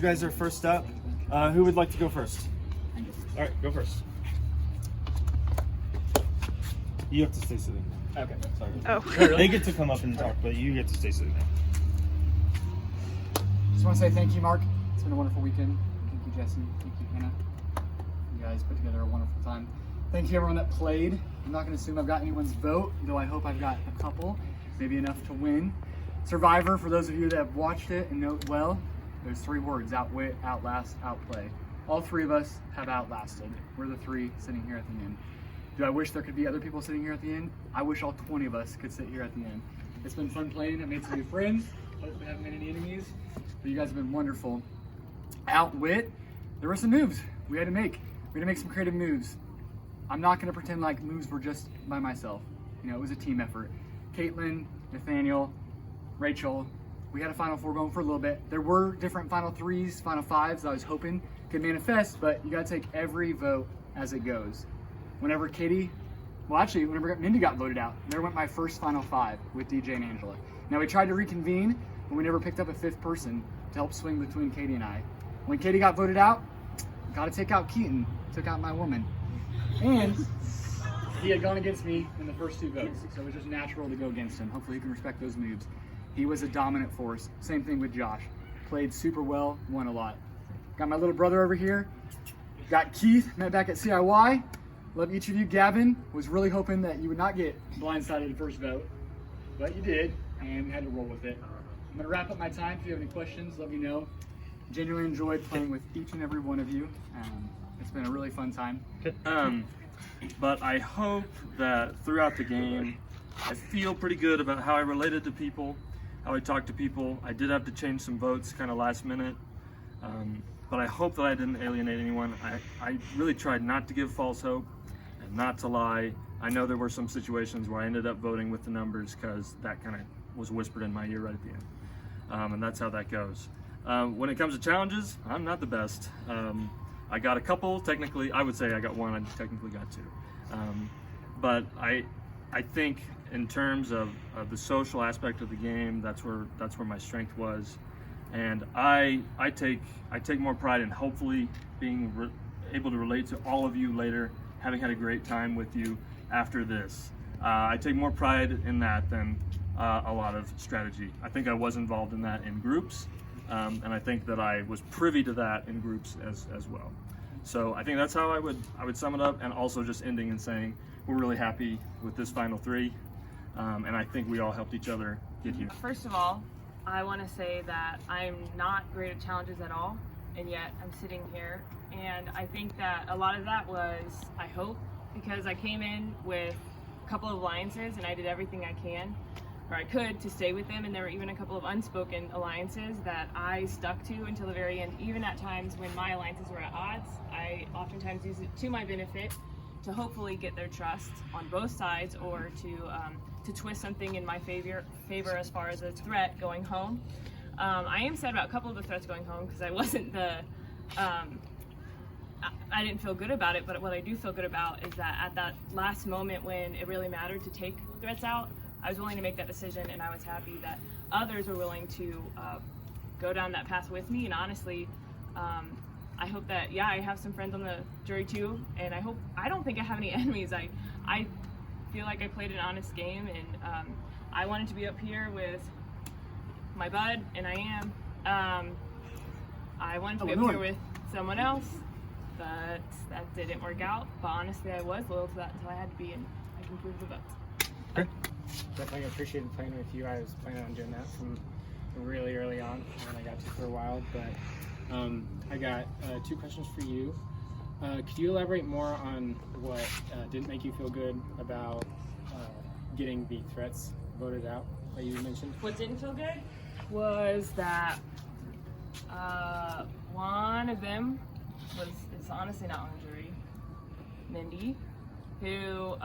guys are first up. Who would like to go first? All right, go first. You have to stay sitting. Okay. Sorry. Oh. They get to come up and talk, but you get to stay sitting there. Just want to say thank you, Mark. It's been a wonderful weekend. Thank you, Jesse. Thank you, Hannah. You guys put together a wonderful time. Thank you, everyone that played. I'm not going to assume I've got anyone's vote, though I hope I've got a couple, maybe enough to win. Survivor, for those of you that have watched it and know it well, there's 3 words: outwit, outlast, outplay. All 3 of us have outlasted. We're the 3 sitting here at the end. Do I wish there could be other people sitting here at the end? I wish all 20 of us could sit here at the end. It's been fun playing. I made some new friends. Hopefully I haven't made any enemies. But you guys have been wonderful. Outwit, there were some moves we had to make. We had to make some creative moves. I'm not going to pretend like moves were just by myself. You know, it was a team effort. Caitlin, Nathaniel, Rachel, we had a Final 4 going for a little bit. There were different Final 3s, Final 5s that I was hoping could manifest, but you got to take every vote as it goes. Whenever whenever Mindy got voted out, there went my first Final 5 with DJ and Angela. Now we tried to reconvene, but we never picked up a 5th person to help swing between Katie and I. When Katie got voted out, got to take out Keaton, took out my woman. And he had gone against me in the first 2 votes, so it was just natural to go against him. Hopefully he can respect those moves. He was a dominant force. Same thing with Josh. Played super well, won a lot. Got my little brother over here. Got Keith, met back at CIY. Love each of you. Gavin, was really hoping that you would not get blindsided the first vote, but you did, and we had to roll with it. I'm gonna wrap up my time. If you have any questions, let me know. Genuinely enjoyed playing with each and every one of you. It's been a really fun time. But I hope that throughout the game, I feel pretty good about how I related to people, how I talked to people. I did have to change some votes kind of last minute, but I hope that I didn't alienate anyone. I really tried not to give false hope and not to lie. I know there were some situations where I ended up voting with the numbers because that kind of was whispered in my ear right at the end, and that's how that goes. When it comes to challenges, I'm not the best. I got a couple, technically. I would say I got 1, I technically got 2. But I think in terms of the social aspect of the game, that's where my strength was. And I take more pride in hopefully being able to relate to all of you later, having had a great time with you after this. I take more pride in that than a lot of strategy. I think I was involved in that in groups, and I think that I was privy to that in groups as well. So I think that's how I would sum it up, and also just ending and saying we're really happy with this Final 3, and I think we all helped each other get here. First of all, I want to say that I'm not great at challenges at all, and yet I'm sitting here, and I think that a lot of that was, I hope, because I came in with a couple of alliances and I did everything I can, or I could, to stay with them, and there were even a couple of unspoken alliances that I stuck to until the very end. Even at times when my alliances were at odds, I oftentimes used it to my benefit to hopefully get their trust on both sides, or to twist something in my favor as far as a threat going home. I am sad about a couple of the threats going home because I wasn't I didn't feel good about it, but what I do feel good about is that at that last moment when it really mattered to take threats out, I was willing to make that decision, and I was happy that others were willing to go down that path with me. And honestly, I hope that, I have some friends on the jury too, and I don't think I have any enemies. I feel like I played an honest game, and I wanted to be up here with my bud, and I am. I wanted to be up here with someone else, but that didn't work out. But honestly, I was loyal to that until I had to be, and I can prove the votes. Definitely appreciated playing with you. I was planning on doing that from really early on, and I got to for a while. But I got 2 questions for you. Could you elaborate more on what didn't make you feel good about getting the threats voted out that you mentioned? What didn't feel good was that one of them is honestly not on the jury, Mindy, who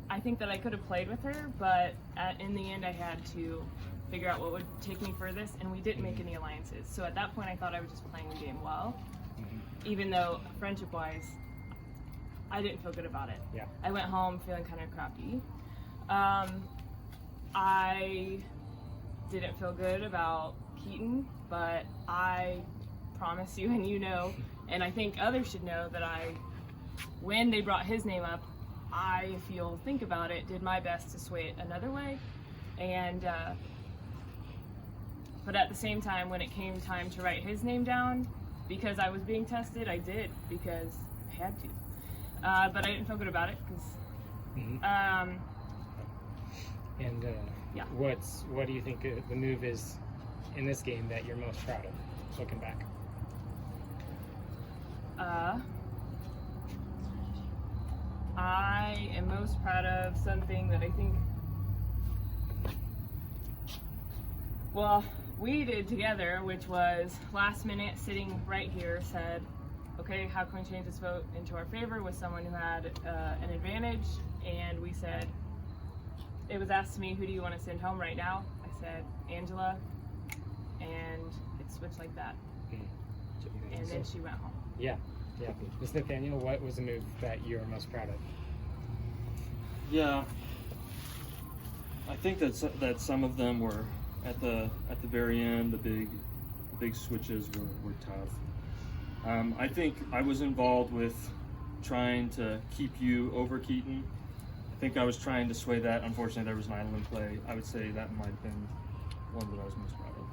I think that I could have played with her, but in the end I had to figure out what would take me furthest, and we didn't make any alliances. So at that point I thought I was just playing the game well, even though friendship-wise I didn't feel good about it. Yeah. I went home feeling kind of crappy. I didn't feel good about Keaton but I promise you, and you know, and I think others should know that when they brought his name up, I, if you'll think about it, did my best to sway it another way. And but at the same time, when it came time to write his name down, because I was being tested, I did, because I had to. But I didn't feel good about it, because yeah. What do you think the move is in this game that you're most proud of, looking back? I am most proud of something that I think, well, we did together, which was last minute, sitting right here, said, okay, how can we change this vote into our favor with someone who had an advantage? And we said, it was asked to me, who do you want to send home right now? I said, Angela, and it switched like that. And then she went home. Yeah. Ms. Nathaniel, what was the move that you're most proud of? Yeah, I think that some of them were at the very end. The big switches were tough. I think I was involved with trying to keep you over Keaton. I think I was trying to sway that. Unfortunately, there was an idle in play. I would say that might have been one that I was most proud of.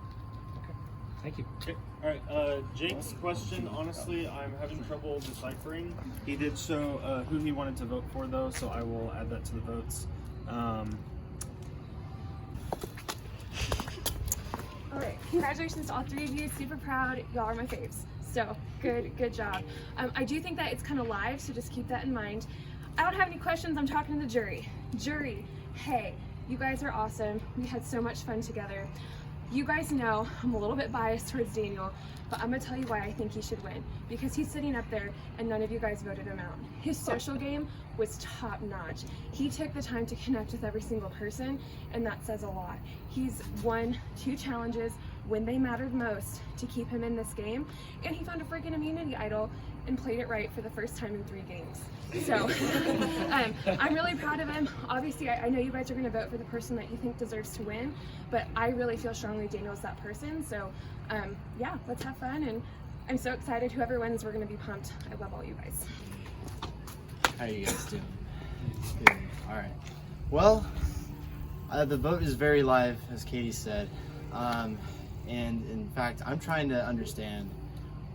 Okay, thank you. Okay. All right. Jake's question, honestly, I'm having trouble deciphering. He did show who he wanted to vote for, though, so I will add that to the votes. All right, congratulations to all three of you. Super proud. Y'all are my faves. So good job. I do think that it's kind of live, so just keep that in mind. I don't have any questions. I'm talking to the jury. Jury, hey, you guys are awesome. We had so much fun together. You guys know I'm a little bit biased towards Daniel, but I'm gonna tell you why I think he should win. Because he's sitting up there and none of you guys voted him out. His social game was top notch. He took the time to connect with every single person, and that says a lot. He's won 2 challenges when they mattered most to keep him in this game, and he found a freaking immunity idol and played it right for the first time in 3 games. So I'm really proud of him. Obviously, I know you guys are going to vote for the person that you think deserves to win, but I really feel strongly Daniel's that person. So yeah, let's have fun, and I'm so excited. Whoever wins, we're going to be pumped. I love all you guys. How you guys doing? Good. All right. Well, the vote is very live, as Katie said, and in fact, I'm trying to understand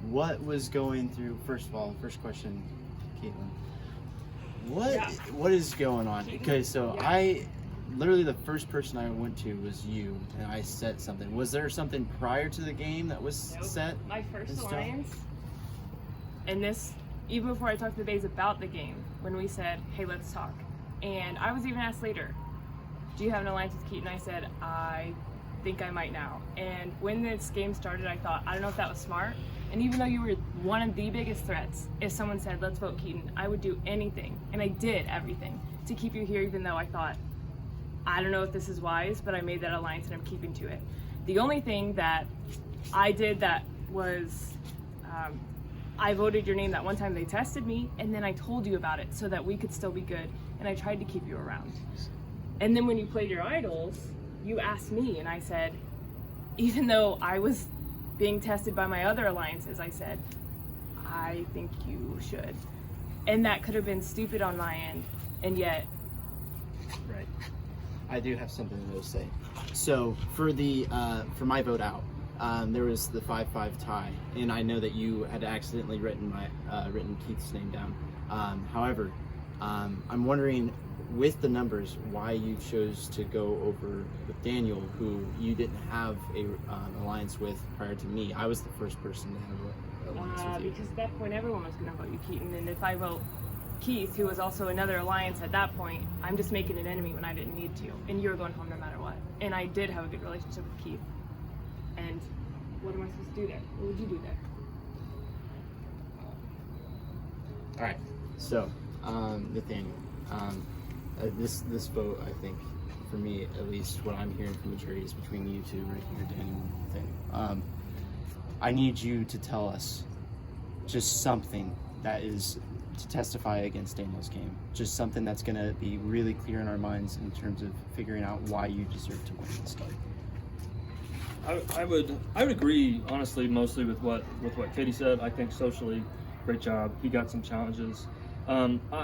what was going through. First of all, first question, Caitlin. What is going on? Okay, so I literally the first person I went to was you, and I said something. Was there something prior to the game that was set? My first alliance, and this even before I talked to the Bays about the game, when we said, hey, let's talk. And I was even asked later, do you have an alliance with Keaton? I said, I think I might now. And when this game started, I thought, I don't know if that was smart. And even though you were one of the biggest threats, if someone said, let's vote Keaton, I would do anything. And I did everything to keep you here, even though I thought, I don't know if this is wise, but I made that alliance and I'm keeping to it. The only thing that I did that was, I voted your name that one time they tested me, and then I told you about it so that we could still be good, and I tried to keep you around. And then when you played your idols, you asked me, and I said, even though I was being tested by my other alliances, I said, I think you should. And that could have been stupid on my end, and yet. Right. I do have something to say. So for my vote out, there was the 5-5 tie, and I know that you had accidentally written Keith's name down. However, I'm wondering, with the numbers, why you chose to go over with Daniel, who you didn't have a alliance with prior to me. I was the first person to have an alliance with you. Because at that point, everyone was going to vote you Keaton, and if I vote Keith, who was also another alliance at that point, I'm just making an enemy when I didn't need to, and you were going home no matter what. And I did have a good relationship with Keith. And what am I supposed to do there? What would you do there? All right. So, Nathaniel, this vote, I think, for me at least, what I'm hearing from the jury is between you two right here, Daniel and Nathaniel. I need you to tell us just something that is to testify against Daniel's game. Just something that's going to be really clear in our minds in terms of figuring out why you deserve to win this game. I would agree honestly mostly with what Katie said. I think socially, great job. He got some challenges.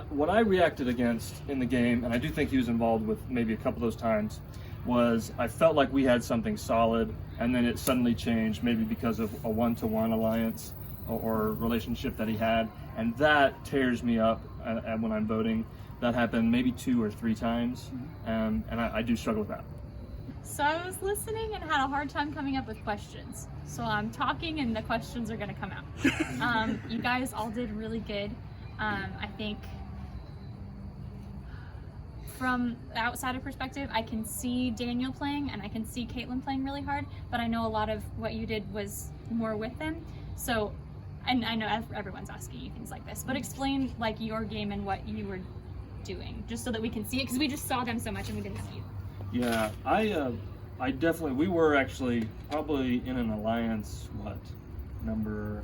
What I reacted against in the game, and I do think he was involved with maybe a couple of those times, was I felt like we had something solid, and then it suddenly changed, maybe because of a one-to-one alliance or relationship that he had, and that tears me up when I'm voting. That happened maybe 2 or 3 times, and I do struggle with that. So I was listening and had a hard time coming up with questions. So I'm talking and the questions are going to come out. You guys all did really good. I think from the outsider perspective, I can see Daniel playing and I can see Caitlin playing really hard, but I know a lot of what you did was more with them. So, and I know everyone's asking you things like this, but explain like your game and what you were doing, just so that we can see it, because we just saw them so much and we didn't see you. Yeah, I definitely, we were actually probably in an alliance, what, number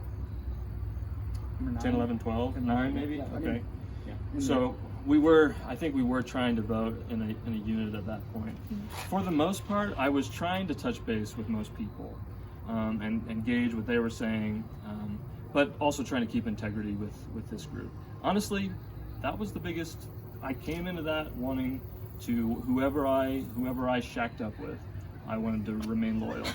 10, 11, 12, 9 maybe? Yeah, Okay. Yeah. So I think we were trying to vote in a unit at that point. For the most part, I was trying to touch base with most people and engage what they were saying, but also trying to keep integrity with this group. Honestly, that was the biggest. I came into that wanting to whoever I shacked up with, I wanted to remain loyal.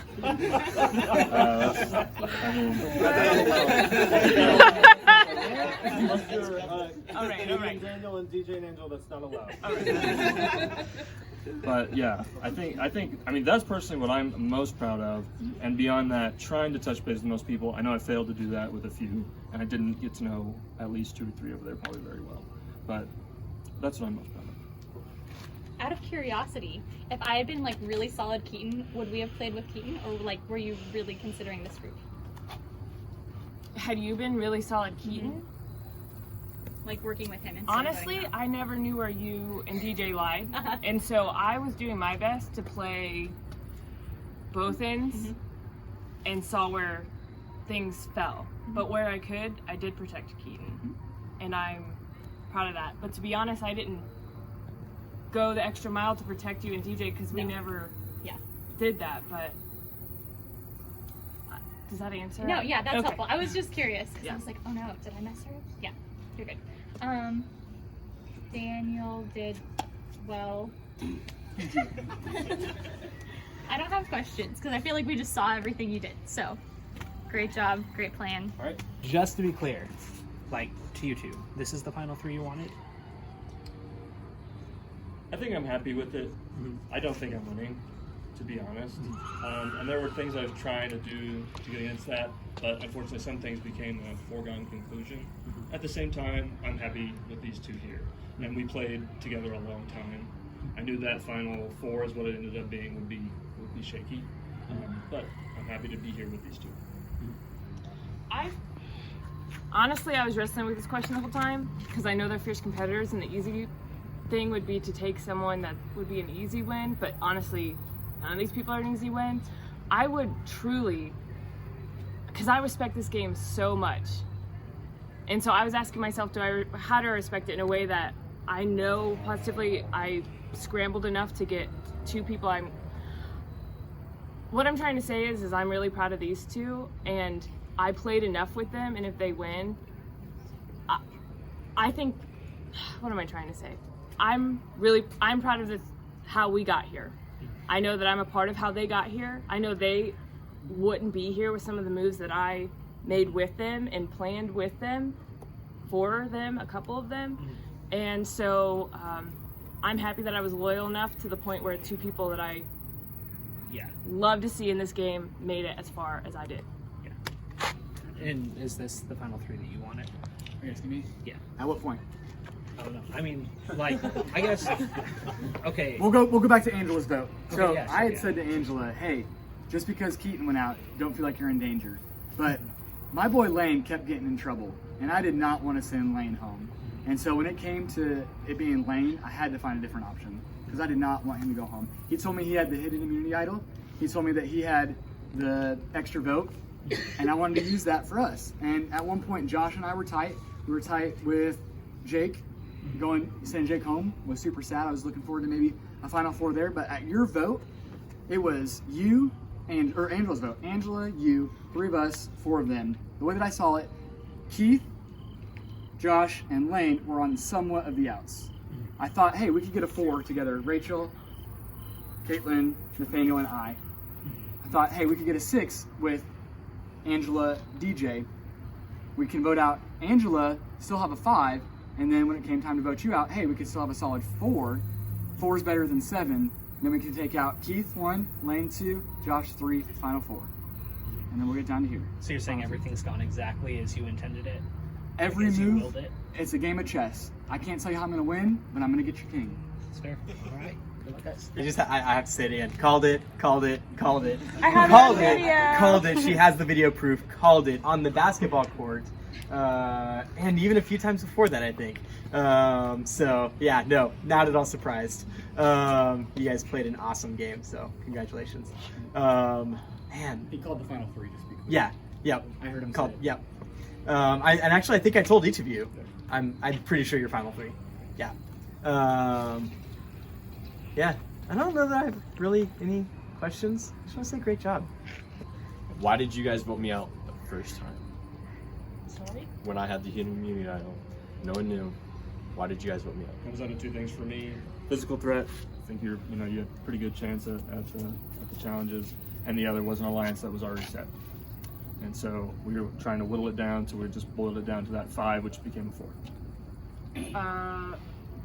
All right. Daniel and DJ and Angel, that's not allowed. But yeah, I mean that's personally what I'm most proud of, and beyond that, trying to touch base with most people. I know I failed to do that with a few, and I didn't get to know at least 2 or 3 over there probably very well, but that's what I'm most proud of. Out of curiosity, if I had been like really solid Keaton, would we have played with Keaton, or like were you really considering this group? Had you been really solid Keaton? Like working with him? Honestly, I never knew where you and DJ lied, and so I was doing my best to play both ends and saw where things fell. But where I could, I did protect Keaton, and I'm proud of that. But to be honest, I didn't go the extra mile to protect you and DJ because we never did that. But does that answer? No, yeah, that's okay. helpful. I was just curious because I was like, oh no, did I mess her up? Yeah, you're good. Daniel did well. I don't have questions because I feel like we just saw everything you did. So, great job, great plan. All right. Just to be clear, like to you two, this is the final 3 you wanted? I think I'm happy with it. I don't think I'm winning, to be honest. And there were things I was trying to do to get against that, but unfortunately some things became a foregone conclusion. At the same time, I'm happy with these 2 here. And we played together a long time. I knew that final 4 is what it ended up being would be shaky. But I'm happy to be here with these 2. Honestly, I was wrestling with this question the whole time because I know they're fierce competitors, and the easy thing would be to take someone that would be an easy win, but honestly, none of these people are an easy win. I would truly, because I respect this game so much, and so I was asking myself, how do I respect it in a way that I know positively I scrambled enough to get 2 people what I'm trying to say is I'm really proud of these 2, and I played enough with them, and if they win, I think, what am I trying to say? I'm proud of how we got here. I know that I'm a part of how they got here. I know they wouldn't be here with some of the moves that I made with them and planned with them, for them, a couple of them. And so I'm happy that I was loyal enough to the point where 2 people that I love to see in this game made it as far as I did. And is this the final 3 that you wanted? Are you asking me? Yeah. At what point? I don't know. I mean, like, I guess. Okay. We'll go back to Angela's vote. So Okay, yeah, sure, I had yeah. said to Angela, hey, just because Keaton went out, don't feel like you're in danger. But my boy Lane kept getting in trouble, and I did not want to send Lane home. And so when it came to it being Lane, I had to find a different option because I did not want him to go home. He told me he had the hidden immunity idol. He told me that he had the extra vote, and I wanted to use that for us. And at one point, Josh and I were tight. We were tight with Jake. Sending Jake home was super sad. I was looking forward to maybe a Final 4 there. But at your vote, it was you, or Angela's vote. Angela, you, 3 of us, 4 of them. The way that I saw it, Keith, Josh, and Lane were on somewhat of the outs. I thought, hey, we could get a 4 together. Rachel, Caitlin, Nathaniel, and I thought, hey, we could get a 6 with Angela, DJ. We can vote out Angela, still have a 5, and then when it came time to vote you out, hey, we could still have a solid 4. 4 is better than 7. Then we can take out Keith 1, Lane 2, Josh 3, final 4. And then we'll get down to here. So you're saying everything's gone exactly as you intended it? Every As you move, willed it? it's a game of chess. I can't tell you how I'm going to win, but I'm going to get your king. That's fair. All right. Good luck, guys. I have to say it again. Called it. I have Called the it. video. Called it. She has the video proof. Called it on the basketball court. And even a few times before that, I think. So yeah, no, not at all surprised. You guys played an awesome game, so congratulations. Man. He called the final 3, just because. Yeah. Yep. I heard him Called. say it. Yep. I think I told each of you. I'm pretty sure you're final 3. Yeah. Yeah. I don't know that I have really any questions. I just want to say great job. Why did you guys vote me out the first time? Sorry? When I had the hidden immunity idol, no one knew. Why did you guys vote me out? Comes down to 2 things for me: physical threat. I think you have a pretty good chance at the challenges, and the other was an alliance that was already set. And so we were trying to whittle it down, so we just boiled it down to that 5, which became a 4.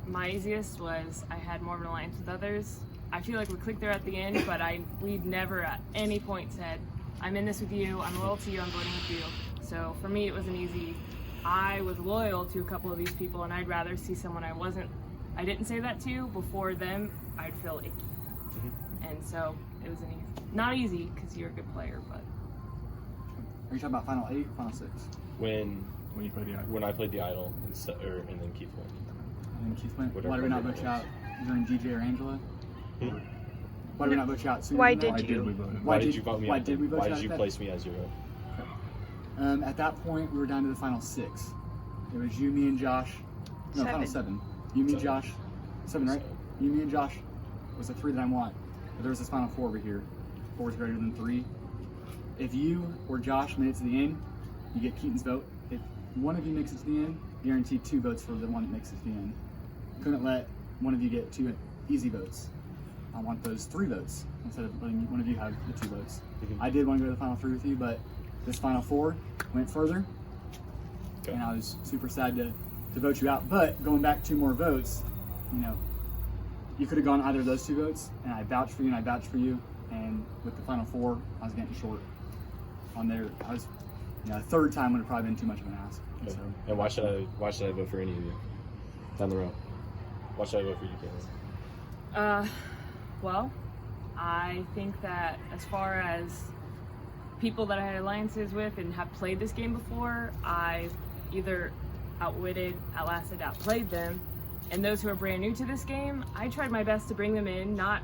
My easiest was I had more of an alliance with others. I feel like we clicked there at the end, but we'd never at any point said, I'm in this with you, I'm loyal to you, I'm voting with you. So for me, it was an easy. I was loyal to a couple of these people, and I'd rather see someone I didn't say that to before them, I'd feel icky. And so it was not easy because you're a good player, but. Are you talking about final 8 or final 6? When When you played the idol. when I played the idol and then Keith won. And then Keith went. Whatever Why did we not it vote you was. out during DJ or Angela? Why did we not vote you out sooner? Why than that? did you? We voted. Why did you vote me Why out? did we vote Why you out did you at that? place me as your vote? At that point, we were down to the final 6. It was you, me, and Josh. No, final 7. You, me, 7. Josh. 7, right? You, me, and Josh was the 3 that I want. But there was this final 4 over here. 4 is greater than 3. If you or Josh made it to the end, you get Keaton's vote. If one of you makes it to the end, guaranteed 2 votes for the one that makes it to the end. Couldn't let one of you get 2 easy votes. I want those 3 votes instead of letting one of you have the 2 votes. I did want to go to the final 3 with you, but this final 4 went further, Okay. and I was super sad to vote you out. But going back 2 more votes, you could have gone either of those 2 votes, and I vouched for you and I vouched for you. And with the final 4, I was getting short on there. I was, a 3rd time would have probably been too much of an ask. Okay. So, And why should I vote for any of you down the road? Why should I vote for you, Caitlin? Well, I think that as far as people that I had alliances with and have played this game before, I've either outwitted, outlasted, outplayed them. And those who are brand new to this game, I tried my best to bring them in, not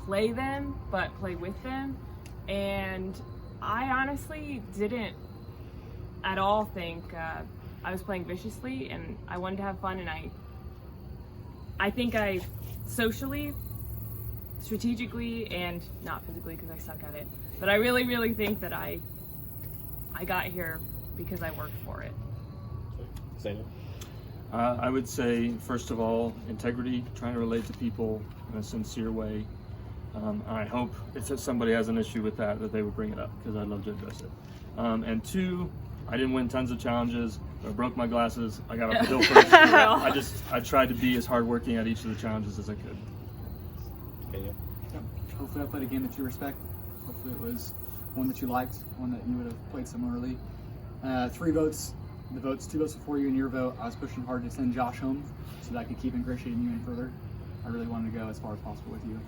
play them, but play with them. And I honestly didn't at all think I was playing viciously, and I wanted to have fun, and I think I socially, strategically, and not physically because I suck at it, but I really, really think that I got here because I worked for it. Daniel? I would say, first of all, integrity, trying to relate to people in a sincere way. I hope if somebody has an issue with that they would bring it up, because I'd love to address it. And 2, I didn't win tons of challenges. I broke my glasses. I got off the hill first. I tried to be as hardworking at each of the challenges as I could. Daniel? hopefully I played a game that you respect. Hopefully it was one that you liked, one that you would have played similarly. 3 votes. The votes, 2 votes before you and your vote, I was pushing hard to send Josh home so that I could keep ingratiating you any further. I really wanted to go as far as possible with you.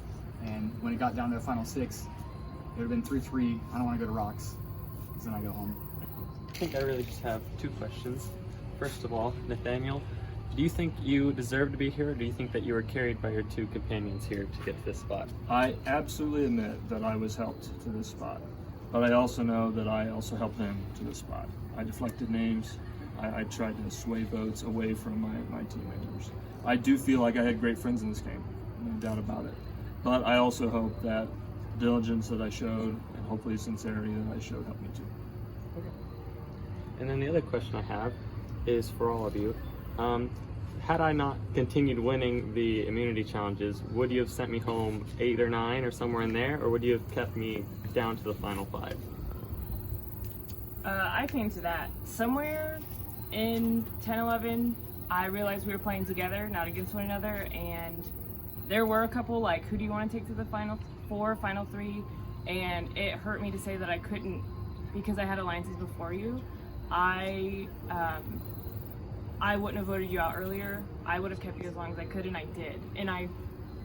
And when it got down to the final 6, it would have been 3-3. I don't want to go to Rocks, because then I go home. I think I really just have 2 questions. First of all, Nathaniel, do you think you deserve to be here, or do you think that you were carried by your 2 companions here to get to this spot? I absolutely admit that I was helped to this spot, but I also know that I also helped them to this spot. I deflected names. I tried to sway votes away from my team members. I do feel like I had great friends in this game, no doubt about it. But I also hope that diligence that I showed hopefully sincerity that I showed helped me too. And then the other question I have is for all of you. Had I not continued winning the immunity challenges, would you have sent me home 8 or 9 or somewhere in there, or would you have kept me down to the final 5? I came to that. Somewhere in 10-11, I realized we were playing together, not against one another, and there were a couple like, who do you want to take to the final 4, final 3, and it hurt me to say that I couldn't because I had alliances before you. I wouldn't have voted you out earlier. I would have kept you as long as I could, and I did. And I,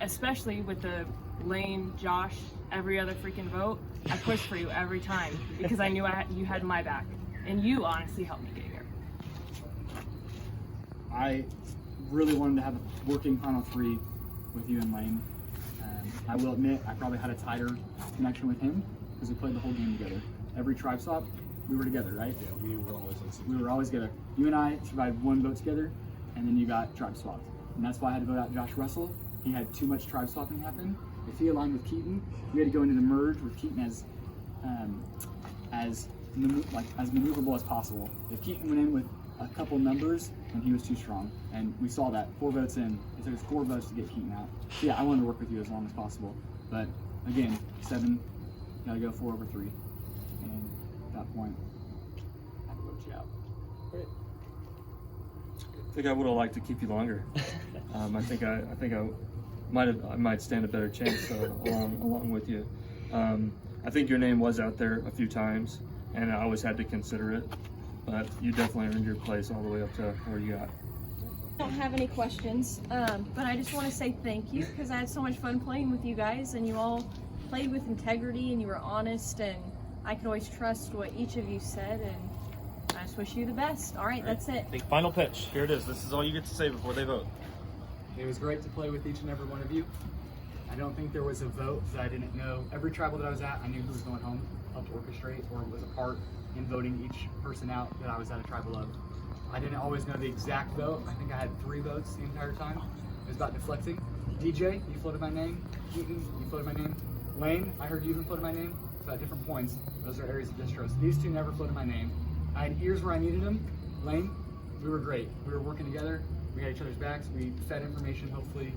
especially with the Lane, Josh, every other freaking vote, I pushed for you every time because I knew you had my back, and you honestly helped me get here. I really wanted to have a working final 3 with you and Lane. I will admit I probably had a tighter connection with him because we played the whole game together. Every tribe swap, we were together, right? Yeah, we were always on We were always together. You and I survived 1 vote together, and then you got tribe swapped. And that's why I had to vote out Josh Russell. He had too much tribe swapping happen. If he aligned with Keaton, we had to go into the merge with Keaton as maneuverable as possible. If Keaton went in with a couple numbers, then he was too strong. And we saw that 4 votes in. It took us 4 votes to get Keaton out. So yeah, I wanted to work with you as long as possible. But again, 7, gotta go 4 over 3. And at that point, I had to vote you out. Great. I think I would have liked to keep you longer. I think I might stand a better chance along with you. I think your name was out there a few times, and I always had to consider it. But you definitely earned your place all the way up to where you got. I don't have any questions, but I just want to say thank you because I had so much fun playing with you guys, and you all played with integrity and you were honest, and I could always trust what each of you said, and I just wish you the best. All right, that's it. Big final pitch. Here it is. This is all you get to say before they vote. It was great to play with each and every one of you. I don't think there was a vote that I didn't know. Every tribal that I was at, I knew who was going home, helped orchestrate, or was a part in voting each person out that I was at a tribal of. I didn't always know the exact vote. I think I had 3 votes the entire time. It was about deflecting. DJ, you floated my name. Keaton, you floated my name. Lane, I heard you even floated my name. So at different points, those are areas of distrust. These 2 never floated my name. I had ears where I needed them. Lane, we were great. We were working together. We had each other's backs. We fed information. Hopefully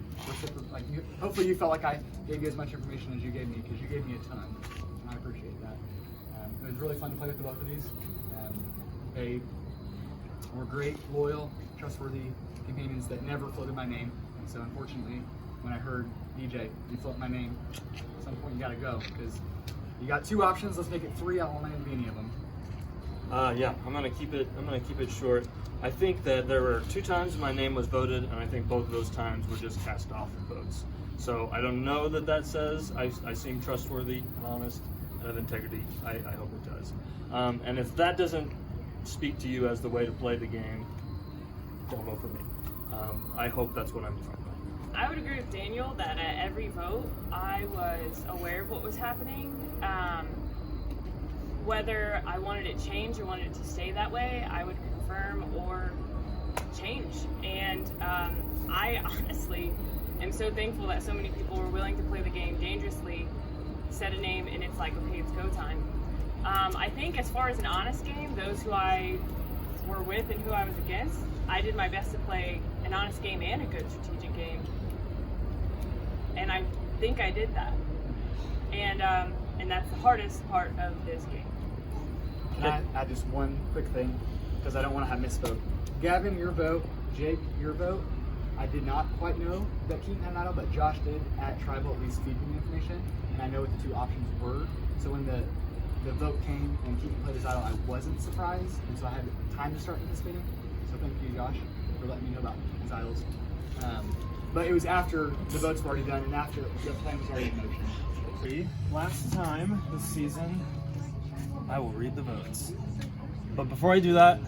you felt like I gave you as much information as you gave me, because you gave me a ton, and I appreciate that. It was really fun to play with the both of these. They were great, loyal, trustworthy companions that never floated my name. And so unfortunately, when I heard DJ, you float my name, at some point you gotta go, because you got 2 options. Let's make it 3. I don't want to be any of them. Yeah, I'm gonna keep it short. I think that there were 2 times my name was voted, and I think both of those times were just cast off votes. So I don't know that says I seem trustworthy and honest and of integrity. I hope it does. And if that doesn't speak to you as the way to play the game, don't vote for me. I hope that's what I'm doing. I would agree with Daniel that at every vote, I was aware of what was happening. Whether I wanted it changed or wanted it to stay that way, I would confirm or change. And I honestly am so thankful that so many people were willing to play the game dangerously, set a name, and it's like, okay, it's go time. I think as far as an honest game, those who I were with and who I was against, I did my best to play an honest game and a good strategic game. And I think I did that. And that's the hardest part of this game. Can I add just one quick thing, because I don't want to have misspoke. Gavin, your vote. Jake, your vote. I did not quite know that Keaton had an idol, but Josh did at Tribal at least feed me the information, and I know what the 2 options were. So when the vote came and Keaton played his idol, I wasn't surprised, and so I had time to start anticipating. So thank you, Josh, for letting me know about his idols. But it was after the votes were already done and after the plan was already in motion. Last time this season, I will read the votes. But before I do that,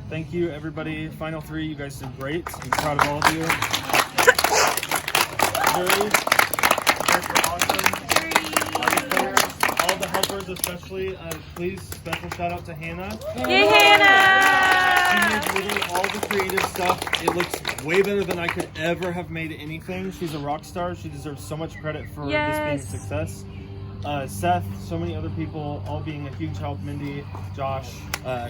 thank you everybody. Final 3, you guys did great. I'm proud of all of you. Really, you guys were awesome. All the helpers especially. Please, special shout out to Hannah. Yay, Hannah! She made literally all the creative stuff. It looks way better than I could ever have made anything. She's a rock star. She deserves so much credit for this being a success. Seth, so many other people, all being a huge help. Mindy, Josh,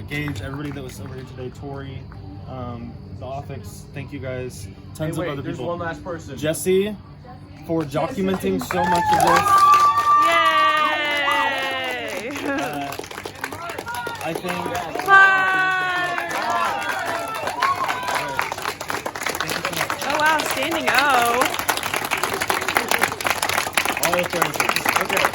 Gage, everybody that was over here today, Tori, the Office, thank you guys. Tons of other there's people. one last person. Jesse, for documenting so much of this. Yay! I think. Oh wow, standing O. All the things. Okay.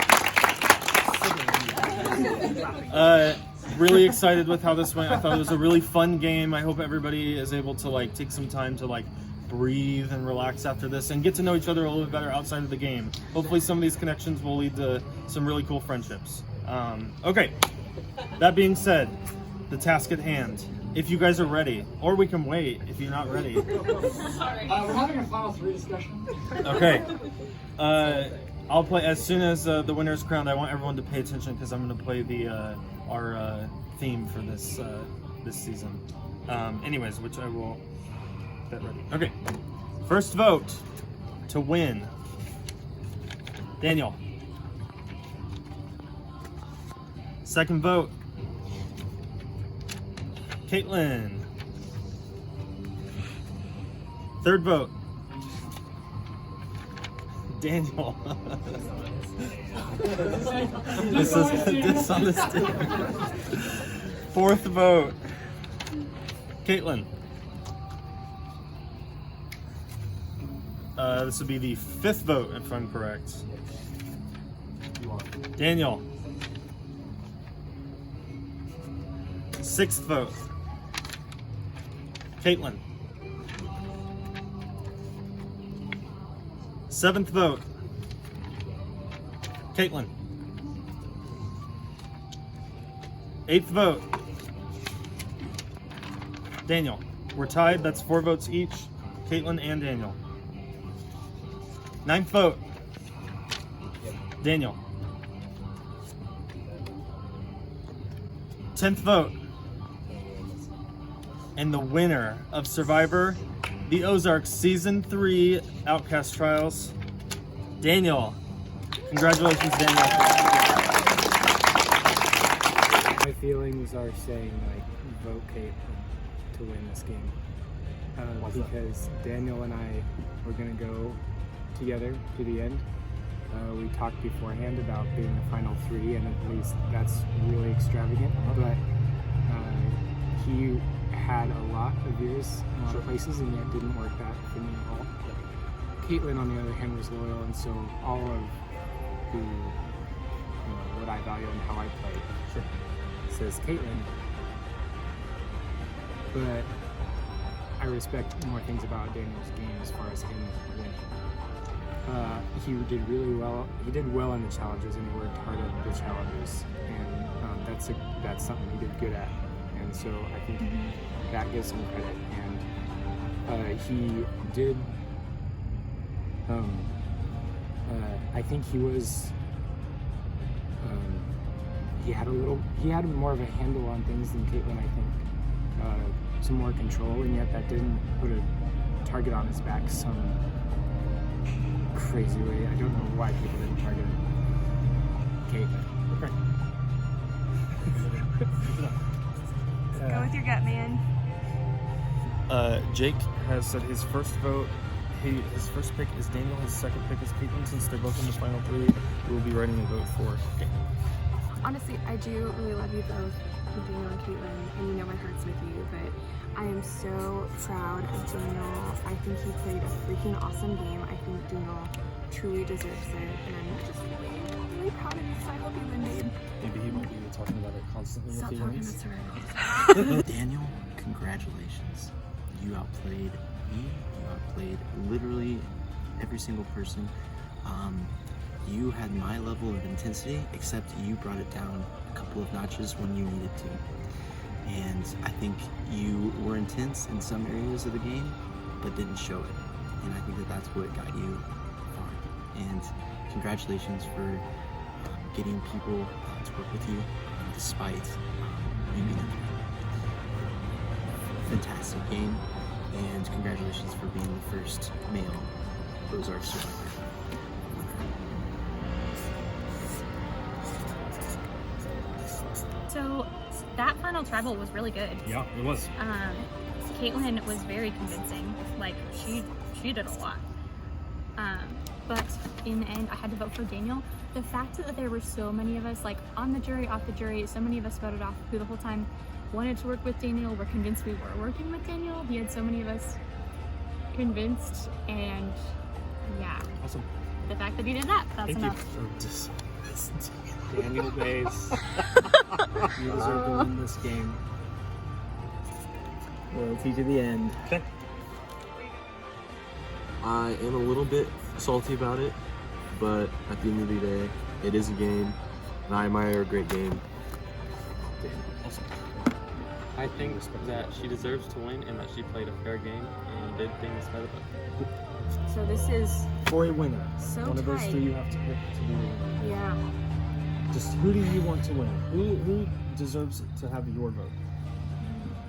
Really excited with how this went. I thought it was a really fun game. I hope everybody is able to like take some time to like breathe and relax after this and get to know each other a little bit better outside of the game. Hopefully some of these connections will lead to some really cool friendships. Okay, that being said, the task at hand. If you guys are ready, or we can wait if you're not ready. We're having a final 3 discussion. Okay. I'll play as soon as the winner is crowned. I want everyone to pay attention because I'm going to play the our theme for this this season. Anyways, which I will get ready. Okay. First vote to win. Daniel. Second vote. Caitlin. Third vote. Daniel. This on the stick. Fourth vote. Caitlin. This would be the fifth vote, if I'm correct. Daniel. Sixth vote. Caitlin. Seventh vote. Caitlin. Eighth vote. Daniel. We're tied. That's 4 votes each. Caitlin and Daniel. Ninth vote. Daniel. 10th vote. And the winner of Survivor, the Ozarks Season 3 Outcast Trials, Daniel. Congratulations, Daniel. My feelings are saying, like, vote Kate to win this game. Because Daniel and I were going to go together to the end. We talked beforehand about being the final 3, and at least that's really extravagant. But he had a lot of years in a lot of places, and yet didn't work that for me at all. Caitlin, on the other hand, was loyal, and so all of who, what I value and how I play says Caitlin. But I respect more things about Daniel's game as far as him winning. He did really well. He did well in the challenges, and he worked hard at the challenges, and that's something he did good at. And so I think that gives him credit. And he did. I think he was. He had more of a handle on things than Caitlin. I think some more control, and yet that didn't put a target on his back some crazy way. I don't know why people didn't target Caitlin. Go with your gut, man. Jake has said his first vote. His first pick is Daniel. His second pick is Caitlin. Since they're both in the final 3, we will be writing a vote for Caitlin. Honestly, I do really love you both, Daniel and Caitlin, and you know my heart's with you, but I am so proud of Daniel. I think he played a freaking awesome game. I think Daniel truly deserves it, and I'm just really proud of you, so I hope you win, babe. Maybe he won't be talking about it constantly Stop if he talking, wins. that's alright. Daniel, congratulations. You outplayed me. You outplayed literally every single person. You had my level of intensity, except you brought it down a couple of notches when you needed to. And I think you were intense in some areas of the game, but didn't show it. And I think that that's what got you far. And congratulations for getting people to work with you, despite you being in there. Fantastic game, and congratulations for being the first male Ozarks survivor. that final tribal was really good. Yeah, it was. Caitlin was very convincing. Like she did a lot. But in the end, I had to vote for Daniel. The fact that there were so many of us, like on the jury, off the jury, so many of us voted off who the whole time wanted to work with Daniel, were convinced we were working with Daniel. He had so many of us convinced, and yeah. Awesome. The fact that he did that, that's Thank enough. you. Daniel Bays. You deserve to win this game. Loyalty to the end. Okay. I am a little bit salty about it, but at the end of the day, it is a game, and I admire a great game. Awesome. I think that she deserves to win and that she played a fair game and did things by the book. So this is For a winner, so one of those tight. three you have to pick to be the winner. Yeah. Just who do you want to win? Who deserves to have your vote?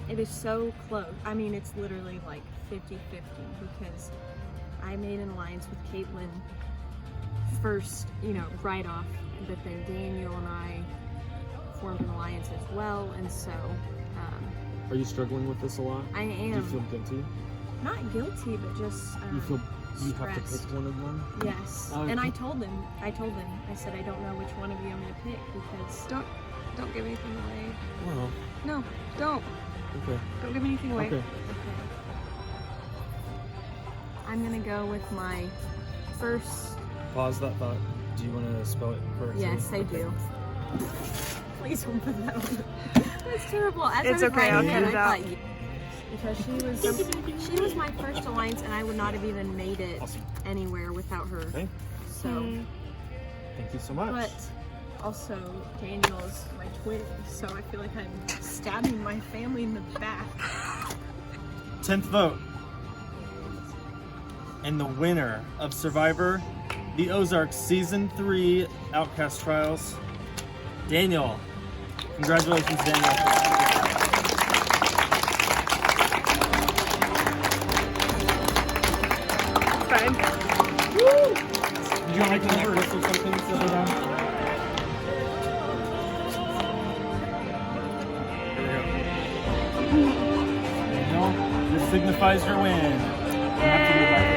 It is so close. I mean, it's literally like 50-50 because I made an alliance with Caitlin first, you know, right off, but then Daniel and I formed an alliance as well, and so Are you struggling with this a lot? I Do you am feel guilty? not guilty, but just You feel you have to stressed. pick one of them? Yes, Oh, and I you- told him. I said I don't know which one of you I'm gonna pick because Don't give anything away. Well, No, don't. okay. Don't give anything away. Okay. I'm gonna go with my first. Pause that thought. Do you want to spell it correctly? Yes, I do. Please don't put that on. That's terrible. As It's I was okay, I'll writing cut it, it I out. thought because she was my first alliance, and I would not have even made it Awesome. anywhere without her. Okay. So, Thank you so much. but also Daniel is my twin, so I feel like I'm stabbing my family in the back. 10th vote. And the winner of Survivor, the Ozarks Season 3 Outcast Trials, Daniel. Congratulations, Daniel. Fine. Did you want to make a necklace or something to put on? There we go. Daniel, this signifies your win. Yay!